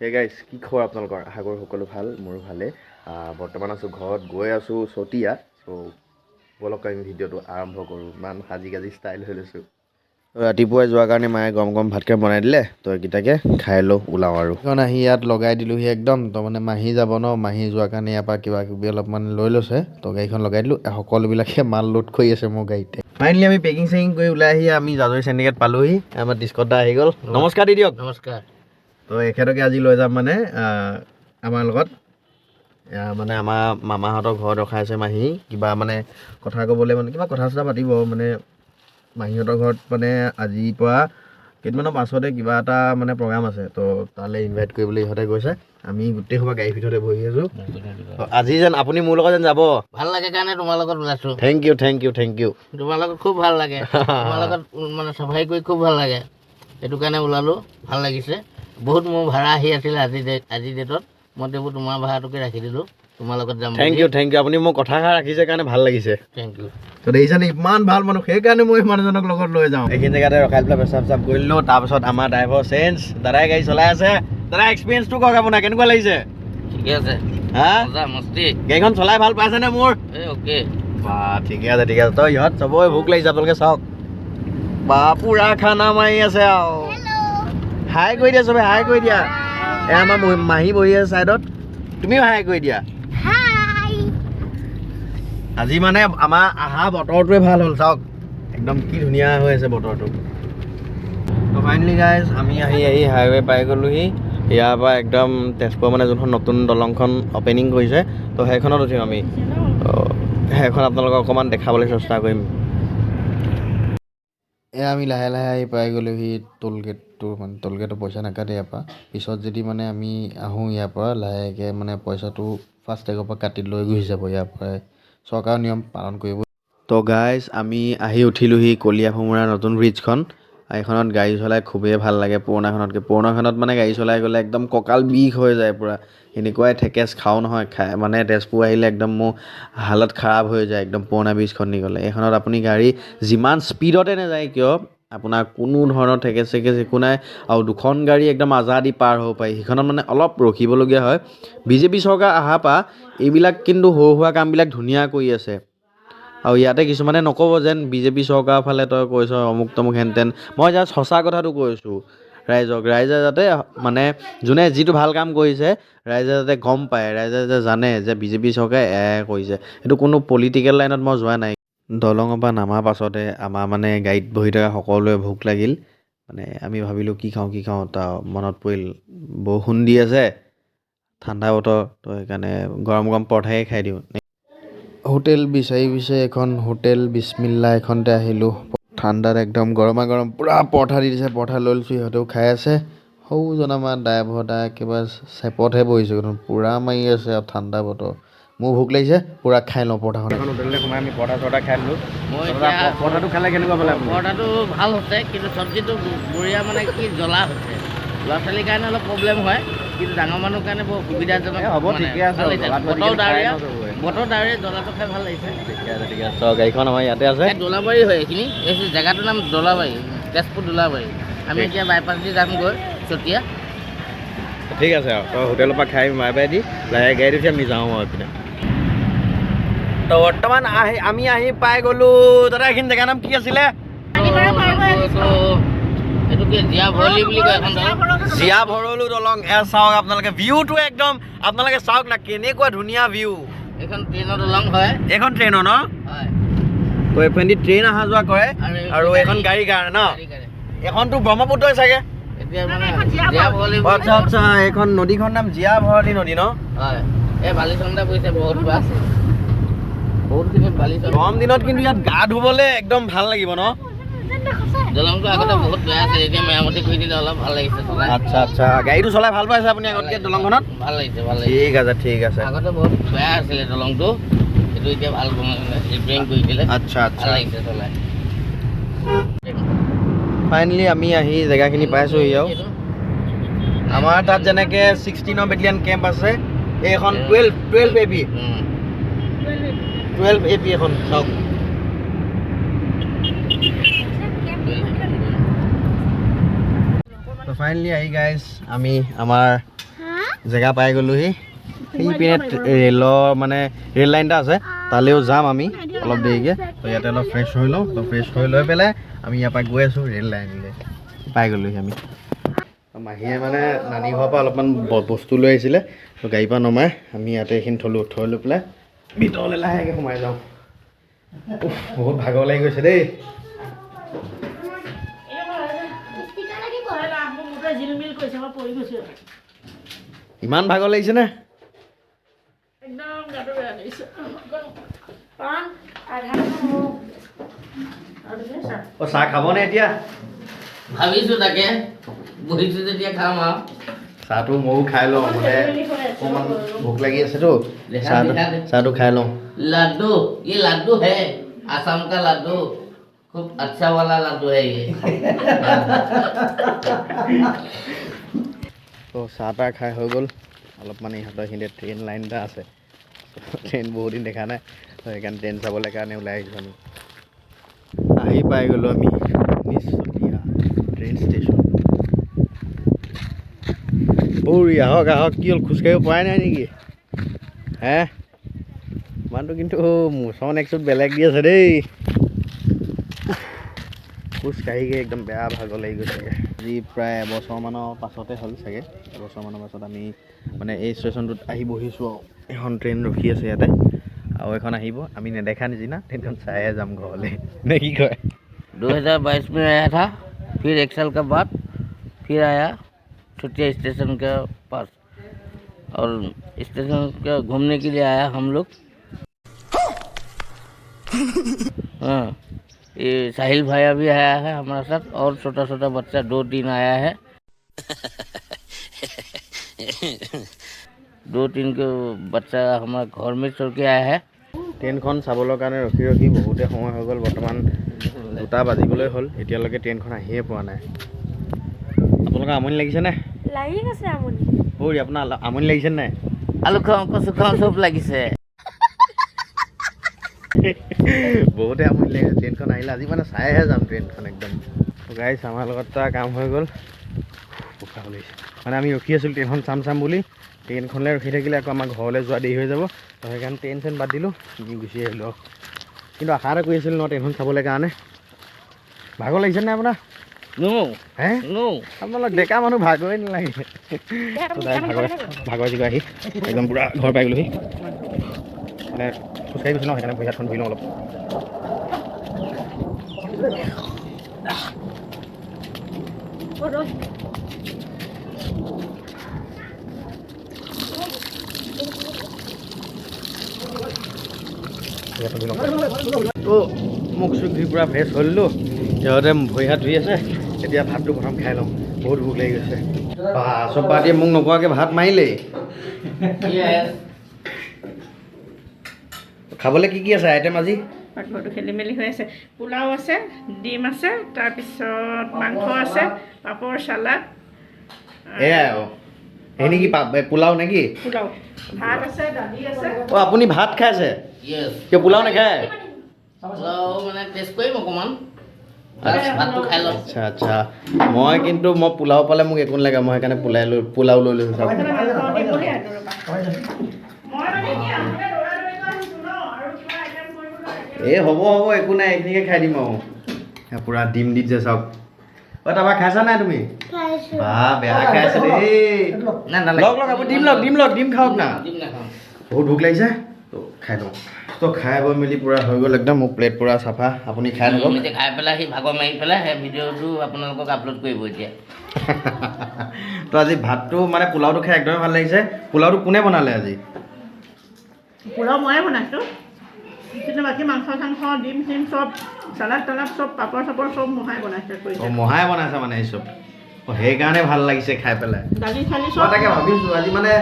hey guys কি খবৰ আপোনালোকৰ আশা কৰোঁ সকলো ভাল মোৰো ভালে বৰ্তমান আছোঁ ঘৰত গৈ আছোঁ চতিয়া চ' বলক আমি ভিডিঅ'টো আৰম্ভ কৰোঁ ইমান সাজি কাজি ষ্টাইল হৈ লৈছোঁ ৰাতিপুৱাই যোৱাৰ কাৰণে মায়ে গৰম গৰম ভাতকে বনাই দিলে তো এইকেইটাকে খাই লওঁ ওলাওঁ আৰু কাৰণ আহি ইয়াত লগাই দিলোঁহি একদম তো মানে মাহী যাব ন মাহী যোৱাৰ কাৰণে ইয়াৰ পৰা কিবা কিবি অলপমান লৈ লৈছে তো গাড়ীখন লগাই দিলোঁ সকলোবিলাকে মাল লোড কৰি আছে মোৰ গাড়ীতে ফাইনেলি আমি পেকিং চেকিং কৰি ওলাই আহি আমি জাজৰি চেণ্ডিকেট পালোহি আমাৰ ডিস্কত আহি গ'ল নমস্কাৰ দি দিয়ক নমস্কাৰ তো এখেতকে আজি লৈ যাম মানে আমাৰ লগত মানে আমাৰ মামাহঁতৰ ঘৰত ৰখাইছে মাহী কিবা মানে কথা ক'বলৈ মানে কিবা কথা চথা পাতিব মানে মাহীহঁতৰ ঘৰত মানে আজিৰ পৰা কেইদিনমানৰ পাছতে কিবা এটা মানে প্ৰগ্ৰাম আছে তো তালৈ ইনভাইট কৰিবলৈ ইহঁতে গৈছে আমি গোটেই সোপা গাড়ীৰ ভিতৰতে বহি আছোঁ আজি যেন আপুনি মোৰ লগত যেন যাব ভাল লাগে কাৰণে তোমাৰ লগত ওলাইছোঁ thank you thank you thank you তোমাৰ লগত খুব ভাল লাগে তোমাৰ লগত মানে চাফাই কৰি খুব ভাল লাগে সেইটো কাৰণে ওলালোঁ ভাল লাগিছে বহুত মোৰ ভাড়া আহি আছিলে আজি ডেটত মই তেবোৰ তোমাৰ ভাড়াটোকে ৰাখি দিলোঁ তোমাৰ লগত যাম থেংক ইউ আপুনি মোৰ কথাষাৰ ৰাখিছে কাৰণে ভাল লাগিছে থেংক ইউ তো দেখিছানে ইমান ভাল মানুহ সেইকাৰণে মই মানুহজনক লগত লৈ যাওঁ এইখিনি জেগাতে ৰখাই পেলাই পেচাব চেচাব কৰি দিলোঁ তাৰপিছত আমাৰ ড্ৰাইভাৰ চেঞ্জ দাদাই গাড়ী চলাই আছে দাদা এক্সপিৰিয়েঞ্চটো কওক আপোনাৰ কেনেকুৱা লাগিছে ঠিকে আছে হা মজা মস্তি গাড়ীখন চলাই ভাল পাইছেনে মোৰ এই অ'কে বা ঠিকে আছে তো ইহঁত চবৰে ভোক লাগিছে আপোনালোকে চাওক বা পুৰা খানা মাৰি আছে আৰু হাই কৰি দিয়া চবে হাই কৰি দিয়া আমাৰ মাহী বহি আছে ছাইডত তুমিও হাই কৰি দিয়া আজি মানে আমাৰ আহা বতৰটোৱে ভাল হ'ল চাওক একদম কি ধুনীয়া হৈ আছে বতৰটো তো ফাইনেলি গাইজ আমি আহি হাইৱে পাই গ'লোহি ইয়াৰ পৰা একদম তেজপুৰ মানে যোনখন নতুন দলংখন অপেনিং কৰিছে তো সেইখনত উঠিম আমি তো সেইখন আপোনালোকক অকণমান দেখাবলৈ চেষ্টা কৰিম এয়া আমি লাহে লাহে আহি পাই গ'লোহি টোলগেটটো মানে টোলগেটৰ পইচা নাকাটে ইয়াৰ পৰা পিছত যদি মানে আমি আহোঁ ইয়াৰ পৰা লাহেকৈ মানে পইচাটো ফাষ্টেগৰ পৰা কাটি লৈ গুচি যাব ইয়াৰ পৰাই চৰকাৰৰ নিয়ম পালন কৰিব তো গাইজ আমি আহি উঠিলোহি কলীয়া ভোমোৰা নতুন ব্ৰিজখন এইখনত গাড়ী চলাই খুবেই ভাল লাগে পুৰণাখনত মানে গাড়ী চলাই গ'লে একদম কঁকাল বিষ হৈ যায় পূৰা এনেকুৱাই ঠেকেচ খাওঁ নহয় মানে তেজপুৰ আহিলে একদম মোৰ হালত খাৰাপ হৈ যায় একদম পুৰণা ব্ৰিজখন নি গ'লে এইখনত আপুনি গাড়ী যিমান স্পীডতে নাযায় কিয় আপোনাৰ কোনো ধৰণৰ ঠেকেচ চেকেচ একো নাই আৰু দুখন গাড়ী একদম আজাদি পাৰ হ'ব পাৰি সেইখনত মানে অলপ ৰখিবলগীয়া হয় বিজেপি চৰকাৰ অহাৰ পৰা এইবিলাক কিন্তু সৰু সুৰা কামবিলাক ধুনীয়া কৰি আছে আৰু ইয়াতে কিছুমানে নক'ব যেন বিজেপি চৰকাৰৰ ফালে তই কৈছ অমুক তমুক হেনতেন মই জাষ্ট সঁচা কথাটো কৈছোঁ ৰাইজে যাতে মানে যোনে যিটো ভাল কাম কৰিছে ৰাইজে যাতে গম পায় ৰাইজে যাতে জানে যে বিজেপি চৰকাৰে কৰিছে এইটো কোনো পলিটিকেল লাইনত মই যোৱা নাই দলঙৰ পৰা নামাৰ পাছতে আমাৰ মানে গাড়ীত বহি থকা সকলোৱে ভোক লাগিল মানে আমি ভাবিলোঁ কি খাওঁ তাৰ মনত পৰিল বৰষুণ দি আছে ঠাণ্ডা বতৰ তো সেইকাৰণে গৰম পৰঠাই খাই দিওঁ হোটেল বিচাৰি এখন হোটেল বিছমিল্লা এখনতে আহিলোঁ ঠাণ্ডাত একদম গৰমা গৰম পূৰা পৰঠা দি দিছে পৰঠা লৈ লৈছোঁ সিহঁতেও খাই আছে সৌজন আমাৰ ড্ৰাইভাৰ দা একেবাৰে চেপতহে বহিছোঁ পূৰা মাৰি আছে আৰু ঠাণ্ডা বতৰ মোৰ ভোক লাগিছে পূৰা খাই লওঁ পৰঠাখন এখন হোটেলতে সোমাই আমি পৰঠা চৰঠা খাই দিলোঁ মই পৰঠাটো খালে কেনেকুৱা পালে পৰঠাটো ভাল হৈছে কিন্তু চব্জিটো বঢ়িয়া মানে কি জ্বলা হৈছে ল'ৰা ছোৱালীৰ কাৰণে অলপ প্ৰব্লেম হয় কিন্তু ডাঙৰ মানুহৰ কাৰণে বৰ সুবিধাজনক হ'ব ঠিকে আছে বতৰ ডাৱৰীয়া জ্বলাটো খাই ভাল লাগিছে ঠিক আছে গাড়ীখন আমাৰ ইয়াতে আছে দোলাবাৰী হয় এইখিনি এই জেগাটোৰ নাম দোলাবাৰী তেজপুৰ দোলাবাৰী আমি এতিয়া বাইপাছ দি যামগৈ চতিয়া ঠিক আছে আৰু তই হোটেলৰ পৰা খাই মাই বাই দি লাহে গাড়ীত উঠি আমি যাওঁ আৰু এইপিনে তো বৰ্তমান আমি আহি পাই গ'লোঁ দাদা এইখিনি জেগাৰ নাম কি আছিলে জীয়া ভৰলু দলং চাওক আপোনালোকে ভিউটো একদম আপোনালোকে চাওক না কেনেকুৱা ধুনীয়া ভিউ এইখন ট্ৰেইনৰ দলং হয় এইখন ট্ৰেইনৰ ন তো এইফালেদি ট্ৰেইন অহা যোৱা কৰে আৰু এইখন গাড়ীৰ কাৰণে ন এইখনতো ব্ৰহ্মপুত্ৰই চাগে আচ্ছা আচ্ছা এইখন নদীখন নাম জীয়া ভৰলী নদী ন হয় এই বালিচন্দা পৰিছে বহুতখিনি বালিচন্দা গৰম দিনত কিন্তু ইয়াত গা ধুবলৈ একদম ভাল লাগিব ন দলংটো আগতে বহুত বেয়া আছিল এতিয়া মেৰামতি কৰি দিলে অলপ ভাল লাগিছে আচ্ছা গাড়ীটো চলাই ভাল পাইছে আপুনি আগতকৈ দলংখনত ভাল লাগিছে ঠিক আছে আগতে বহুত বেয়া আছিলে দলংটো সেইটো এতিয়া ভাল ৰিপেয়াৰিং কৰি দিলে আচ্ছা ভাল লাগিছে চলাই ফাইনেলি আমি আহি জেগাখিনি পাইছোঁহি আৰু আমাৰ তাত যেনেকৈ 16 বেটেলিয়ান কেম্প আছে এইখন 12 AP 12 AP এখন চাওক তো ফাইনেলি আহি গাইজ আমি আমাৰ জেগা পাই গ'লোহি সেইপিনে ৰেলৰ মানে ৰেল লাইন এটা আছে তালৈও যাম আমি অলপ দেৰিকৈ তো ইয়াতে অলপ ফ্ৰেছ হৈ লওঁ তো ফ্ৰেছ হৈ লৈ পেলাই আমি ইয়াৰ পৰা গৈ আছোঁ ৰেল লাইনলৈ পাই গ'লোহি আমি মাহীয়ে মানে নানী ঘৰৰ পৰা অলপমান বস্তু লৈ আহিছিলে তো গাড়ীৰ পৰা নমাই আমি ইয়াতে এইখিনি থ'লোঁ থৈ লৈ পেলাই ভিতৰলৈ লাহেকৈ সোমাই যাওঁ বহুত ভাগৰ লাগি গৈছে দেই ইমান ভাগৰ লাগিছে নে অ চাহ খাবনে এতিয়া ভাবিছোঁ তাকে বহিছোঁ যেতিয়া খাম আৰু চাহটো ময়ো খাই লওঁ মানে অকণমান ভোক লাগি আছেতো চাহটো খাই লওঁ लड्डू ये लड्डू है आसाम का लड्डू खूब अच्छा वाला लड्डू है ये তো চাহ তাহ খাই হৈ গ'ল অলপমান ইহঁতৰ এইখিনিতে ট্ৰেইন লাইন এটা আছে ট্ৰেইন বহুত দিন দেখা নাই তো সেইকাৰণে ট্ৰেইন চাবলৈ কাৰণে ওলাই আহিছোঁ আমি আহি পাই গ'লোঁ আমি নিশ্চতীয়া ট্ৰেইন ষ্টেচন আহক আহক কি হ'ল খোজকাঢ়িব পৰাই নাই নেকি হে মানুহটো কিন্তু মোচন একচুট বেলেগ দি আছে দেই খোজকাঢ়িকে একদম বেয়া ভাগৰ লাগি গৈছেগৈ আজি প্ৰায় এবছৰমানৰ পাছতে হ'ল চাগে এবছৰমানৰ পাছত আমি মানে এই ষ্টেচনটোত আহি বহিছোঁ আৰু এখন ট্ৰেইন ৰখি আছে ইয়াতে আৰু এখন আহিব আমি নেদেখা নিচিনা ট্ৰেইনখন চাইহে যাম ঘৰলৈ নে কি কয় 2022 में आया था फिर 1 साल का बाद फिर आया चुटिया स्टेशन के पास और स्टेशन का घूमने के लिए आया हम लोग हाँ ये साहिल भैया भी आया है हमारे साथ और छोटा छोटा बच्चा 2-3 आया है 2-3 को बच्चा हमारे घर में छोड़ के आया है ট্ৰেইনখন চাবৰ কাৰণে ৰখি ৰখি বহুতে সময় হৈ গ'ল বৰ্তমান 2টা বাজিবলৈ হ'ল এতিয়ালৈকে ট্ৰেইনখন আহিয়ে পোৱা নাই আপোনালোকৰ আমনি লাগিছেনে লাগি গৈছে আমনি আপোনাৰ আমনি লাগিছে নাই आलू खाओ कसु खाओ सब লাগিছে বহুতে আমনি লাগিছে ট্ৰেইনখন আহিলে আজি মানে চাইহে যাম ট্ৰেইনখন একদম গাইছ আমাৰ লগত এটা কাম হৈ গ'ল ভোকা লাগিছে মানে আমি ৰখি আছিলোঁ ট্ৰেইনখন চাম বুলি ট্ৰেইনখনলৈ ৰখি থাকিলে আকৌ আমাৰ ঘৰলৈ যোৱা দেৰি হৈ যাব তো সেইকাৰণে ট্ৰেইন চেইন বাদ দিলোঁ আমি গুচি আহিলোঁ কিন্তু আশা এটা কৰি আছিলোঁ ন ট্ৰেইনখন চাবলৈ কাৰণে ভাগৰ লাগিছে নাই আপোনাৰ নো হে নো আপোনালোক ডেকা মানুহ ভাগৰে নালাগে ভাগৰ জিগৰ আহি একদম পূৰা ঘৰ পাই গ'লোহি মানে খোজকাঢ়ি গৈছোঁ ন সেইকাৰণে ভৰি হাতখন ধুই লওঁ অলপ তো মুখ চুখ ধুই পূৰা ফ্ৰেছ হ'লোঁ সিহঁতে ভৰি হাত ধুই আছে এতিয়া ভাতটো প্ৰথম খাই লওঁ বহুত ভোক লাগি গৈছে চব পাৰ্টিয়ে মোক নোকোৱাকৈ ভাত মাৰিলেই খাবলৈ কি আছে আইটেম আজি পাকঘৰটো খেলি মেলি হৈ আছে পোলাও আছে ডিম আছে তাৰপিছত মাংস আছে পাপৰ চালাড এয়াই আৰু এই নেকি পোলাও নেকি পোলাও ভাত আছে দালি আছে অঁ আপুনি ভাত খাইছে यस কিয় পোলাও নাখায় মানে টেষ্ট কৰিম অকণমান ভাতটো খাই লওঁ আচ্ছা আচ্ছা মই কিন্তু পোলাও পালে মোক একো নালাগে মই সেইকাৰণে পোলাও লৈ লৈছোঁ চাওক এই হ'ব একো নাই এইখিনিকে খাই দিম আৰু পূৰা ডিম দি যে চাওক অঁ তাৰপৰা খাইছা নাই তুমি বা বেয়া খাইছে দেই লগ আপুনি ডিম খাওক না ডিম নাখাওঁ বহুত ভোক লাগিছে তো খাই লওঁ তো খাই বৈ মেলি পূৰা হৈ গ'ল একদম মোৰ প্লেট পূৰা চাফা আপুনি খাই থাকক এতিয়া খাই পেলাই সি ভাগৰ মাৰি পেলাই সেই ভিডিঅ'টো আপোনালোকক আপলোড কৰিব এতিয়া তো আজি ভাতটো মানে পোলাওটো খাই একদমেই ভাল লাগিছে পোলাওটো কোনে বনালে আজি পোলাও ময়ে বনাইছোঁ কিন্তু বাকী মাংস চাংস ডিম চিম চব চালাড তালাড চব পাপৰ চাপৰ চব মহাই বনাইছে অঁ মহাই বনাইছে মানে এই চব অঁ সেইকাৰণে ভাল লাগিছে খাই পেলাই দালি চালি মই চব তাকে ভাবিছোঁ আজি মানে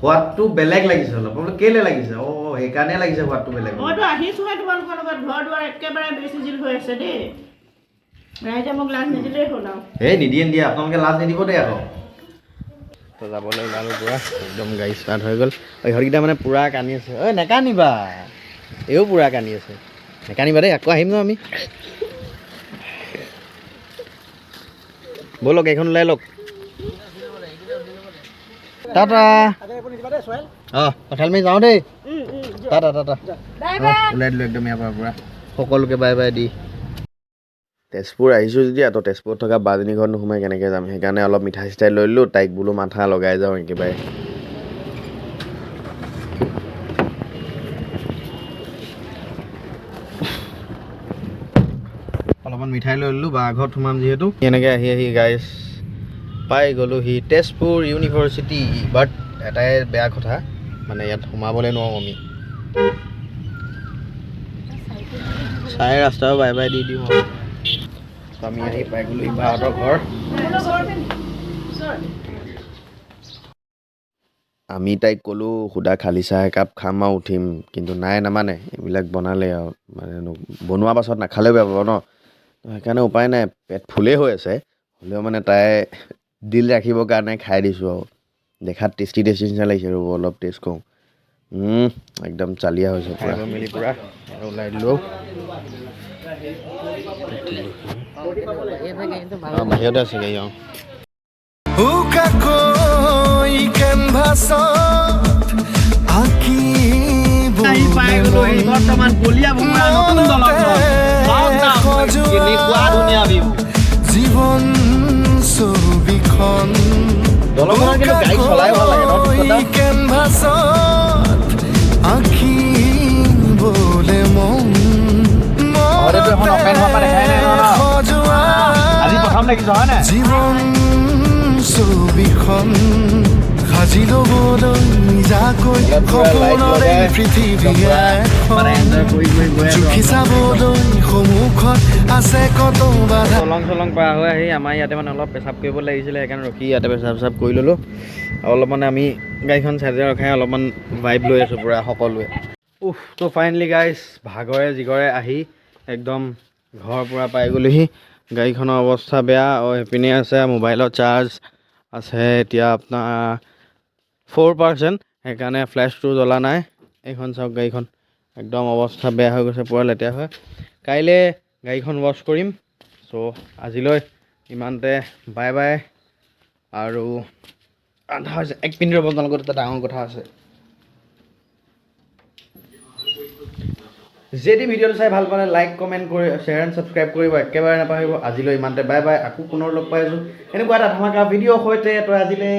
সোৱাদটো বেলেগ লাগিছে অলপ বোলো কেলৈ লাগিছে অঁ সেইকাৰণে লাগিছে সোৱাদটো বেলেগ মইতো আহিছোঁহে তোমালোকৰ লগত ঘৰ দুৱাৰ একেবাৰে বেচিজিল হৈ আছে দেই ৰাইজে মোক লাজ নিদিলেই হ'ল আৰু এই নিদিয়ে আপোনালোকে লাজ নিদিব দেই আকৌ তো যাবলৈ ওলালোঁ পূৰা একদম গাড়ী ষ্টাৰ্ট হৈ গ'ল ইহঁতকেইটা মানে পূৰা কান্দি আছে ঐ নেকান্দিবা এইও পূৰা কান্দি আছে নেকান্দিবা দেই আকৌ আহিম ন আমি ব'লক এইখন ওলাই লওক টাটা অঁ কঁঠালমাৰি যাওঁ দেই টাটা টাটা ওলাই দিলোঁ একদম ইয়াৰ পৰা সকলোকে বাই বাই দি তেজপুৰ আহিছোঁ যেতিয়া তো তেজপুৰত থকা বাজনী ঘৰত নোসোমাই কেনেকৈ যাম সেইকাৰণে অলপ মিঠাই চিঠাই লৈ ল'লোঁ তাইক বোলো মাথা লগাই যাওঁ একেবাৰে অলপমান মিঠাই লৈ ল'লোঁ বা ঘৰত সোমাম যিহেতু এনেকৈ আহি আহি গাইজ পাই গ'লোহি তেজপুৰ ইউনিভাৰ্চিটি বাট এটাই বেয়া কথা মানে ইয়াত সোমাবলৈ নোৱাৰোঁ আমি চাই ৰাস্তাও বাই বাই দি দিওঁ আৰু আমি আহি পাই গ'লোহি ভাৰতৰ ঘৰ আমি তাইক ক'লোঁ সুদা খালী চাহ একাপ খাম আৰু উঠিম কিন্তু নাই নামানে এইবিলাক বনালে আৰু মানে বনোৱাৰ পাছত নাখালেও বেয়া পাব ন সেইকাৰণে উপায় নাই পেট ফুলেই হৈ আছে হ'লেও মানে তাই দিল ৰাখিবৰ কাৰণে খাই দিছোঁ আৰু দেখাত টেষ্টি টেষ্টি নিচিনা লাগিছে ৰ'ব অলপ টেষ্ট কৰোঁ একদম চালিয়া হৈছে পূৰা মেলি পূৰা ওলাই দিলোঁ বাহিৰতে আছে গাড়ী অঁ বৰ্তমান কলীয়া ভোমোৰা নতুন জীৱন ছবিখন দলংখনত কিন্তু গাড়ী চলাই ভাল লাগে কেনভাছত আঁকিবলে মন জীৱন ছবিখন সাজি ল'বলৈ নিজাকৈ সপোনৰে পৃথিৱী জুখি চাবলৈ সন্মুখত আছে কত বাধা দলং চলং পাৰ হৈ আহি আমাৰ ইয়াতে মানে অলপ পেচাব কৰিব লাগিছিলে সেইকাৰণে ৰখি ইয়াতে পেচাব কৰি ল'লোঁ আৰু অলপ মানে আমি গাড়ীখন চাইডে ৰখাই অলপমান ভাইব লৈ আছোঁ পূৰা সকলোৱে তো ফাইনেলি গাইজ ভাগৰে জিগৰে আহি একদম ঘৰৰ পৰা পাই গ'লোহি গাড়ীখনৰ অৱস্থা বেয়া আৰু সেইপিনে আছে মোবাইলৰ চাৰ্জ আছে এতিয়া আপোনাৰ 4% সেইকাৰণে ফ্লেছটো জ্বলা নাই এইখন চাওক গাড়ীখন একদম অৱস্থা বেয়া হৈ গৈছে পূৰা লেতেৰা হয় কাইলৈ গাড়ীখন ৱাছ কৰিম চ' আজিলৈ ইমানতে বাই বাই আৰু আধা হৈছে 1 মিনিট ৰ'ব আপোনালোকৰ এটা ডাঙৰ কথা আছে যদি ভিডিঅ'টো চাই ভাল পালে লাইক কমেণ্ট কৰি শ্বেয়াৰ এণ্ড ছাবস্ক্ৰাইব কৰিব একেবাৰে নাপাহৰিব আজিলৈ ইমানতে বাই বাই আকৌ পুনৰ লগ পাই আছোঁ এনেকুৱা এটা ধামাকা ভিডিঅ'ৰ সৈতে তো আজিলৈ